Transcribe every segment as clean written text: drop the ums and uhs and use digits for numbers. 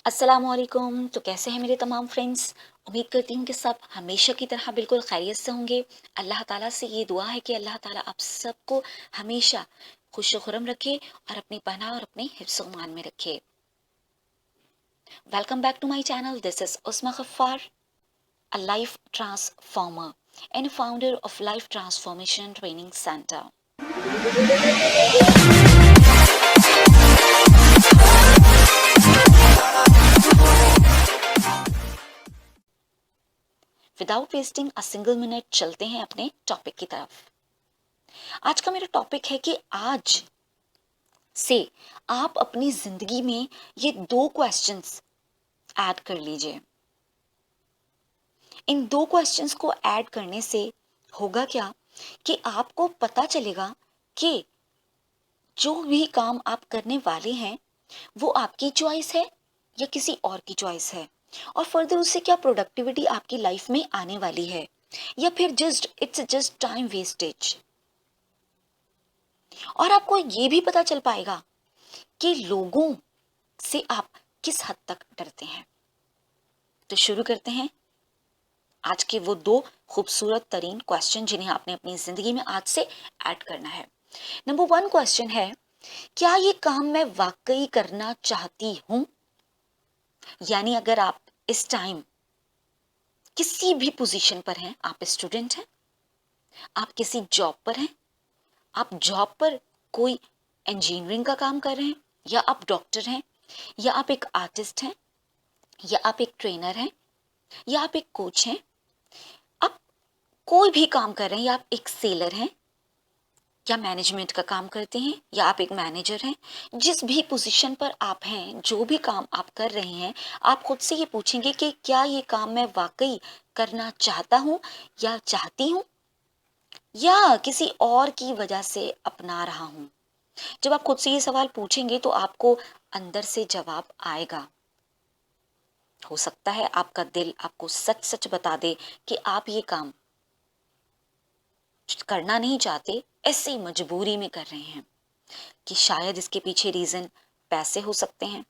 अस्सलामुअलैकुम। तो कैसे हैं मेरे तमाम फ्रेंड्स। उम्मीद करती हूँ कि सब हमेशा की तरह बिल्कुल खैरियत से होंगे। अल्लाह ताला से ये दुआ है कि अल्लाह ताला आप सबको हमेशा खुश खुरम रखे और अपनी पनाह और अपने हिफ्ज़ मान में रखे। Welcome back to my channel. This is Usma Gaffar, a life transformer and founder of life transformation training centre. Without wasting a single minute चलते हैं अपने टॉपिक की तरफ। आज का मेरा टॉपिक है कि आज से आप अपनी जिंदगी में ये दो क्वेश्चंस ऐड कर लीजिए। इन दो क्वेश्चंस को ऐड करने से होगा क्या कि आपको पता चलेगा कि जो भी काम आप करने वाले हैं वो आपकी चॉइस है या किसी और की चॉइस है, और फर्दर उससे क्या प्रोडक्टिविटी आपकी लाइफ में आने वाली है, या फिर जस्ट टाइम वेस्टेज। और आपको ये भी पता चल पाएगा कि लोगों से आप किस हद तक डरते हैं। तो शुरू करते हैं आज के वो दो खूबसूरत तरीन क्वेश्चन जिन्हें आपने अपनी जिंदगी में आज से ऐड करना है। नंबर 1 क्वेश्चन है, क्या ये काम मैं वाकई करना चाहती हूं? यानी अगर आप इस टाइम किसी भी पोजीशन पर हैं, आप स्टूडेंट हैं, आप किसी जॉब पर हैं, आप जॉब पर कोई इंजीनियरिंग का काम कर रहे हैं, या आप डॉक्टर हैं, या आप एक आर्टिस्ट हैं, या आप एक ट्रेनर हैं, या आप एक कोच हैं, आप कोई भी काम कर रहे हैं, या आप एक सेलर हैं, या मैनेजमेंट का काम करते हैं, या आप एक मैनेजर हैं, जिस भी पोजीशन पर आप हैं, जो भी काम आप कर रहे हैं, आप खुद से ये पूछेंगे कि क्या ये काम मैं वाकई करना चाहता हूं या चाहती हूं, या किसी और की वजह से अपना रहा हूं। जब आप खुद से ये सवाल पूछेंगे तो आपको अंदर से जवाब आएगा। हो सकता है आपका दिल आपको सच सच बता दे कि आप ये काम करना नहीं चाहते, ऐसे ही मजबूरी में कर रहे हैं, कि शायद इसके पीछे रीजन पैसे हो सकते हैं,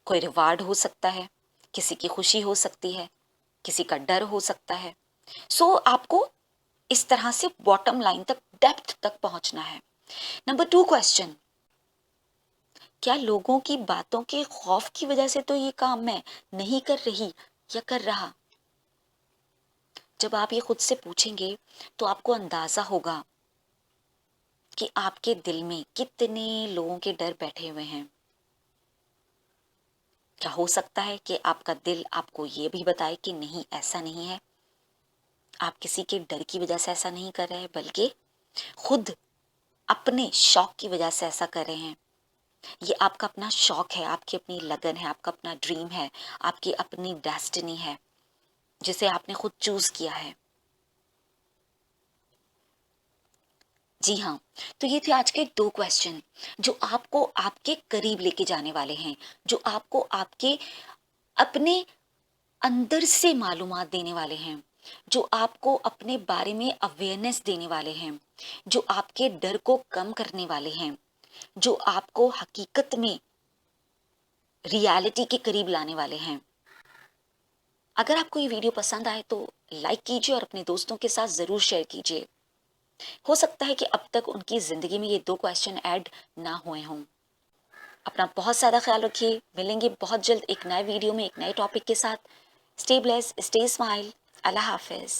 कोई रिवार्ड हो सकता है, किसी की खुशी हो सकती है, किसी का डर हो सकता है। आपको इस तरह से बॉटम लाइन तक, डेप्थ तक पहुंचना है। नंबर 2 क्वेश्चन, क्या लोगों की बातों के खौफ की वजह से तो ये काम मैं नहीं कर रही या कर रहा? जब आप ये खुद से पूछेंगे तो आपको अंदाजा होगा कि आपके दिल में कितने लोगों के डर बैठे हुए हैं। क्या हो सकता है कि आपका दिल आपको ये भी बताए कि नहीं, ऐसा नहीं है, आप किसी के डर की वजह से ऐसा नहीं कर रहे हैं, बल्कि खुद अपने शौक की वजह से ऐसा कर रहे हैं। ये आपका अपना शौक है, आपकी अपनी लगन है, आपका अपना ड्रीम है, आपकी अपनी डेस्टिनी है, जिसे आपने खुद चूज किया है। जी हाँ। तो ये थे आज के दो क्वेश्चन जो आपको आपके करीब लेके जाने वाले हैं, जो आपको आपके अपने अंदर से मालूमात देने वाले हैं, जो आपको अपने बारे में अवेयरनेस देने वाले हैं, जो आपके डर को कम करने वाले हैं, जो आपको हकीकत में रियलिटी के करीब लाने वाले हैं। अगर आपको ये वीडियो पसंद आए तो लाइक कीजिए और अपने दोस्तों के साथ जरूर शेयर कीजिए। हो सकता है कि अब तक उनकी जिंदगी में ये दो क्वेश्चन ऐड ना हुए हों। अपना बहुत सारा ख्याल रखिए। मिलेंगे बहुत जल्द एक नए वीडियो में एक नए टॉपिक के साथ। Stay blessed, stay smile. अल्लाह हाफिज।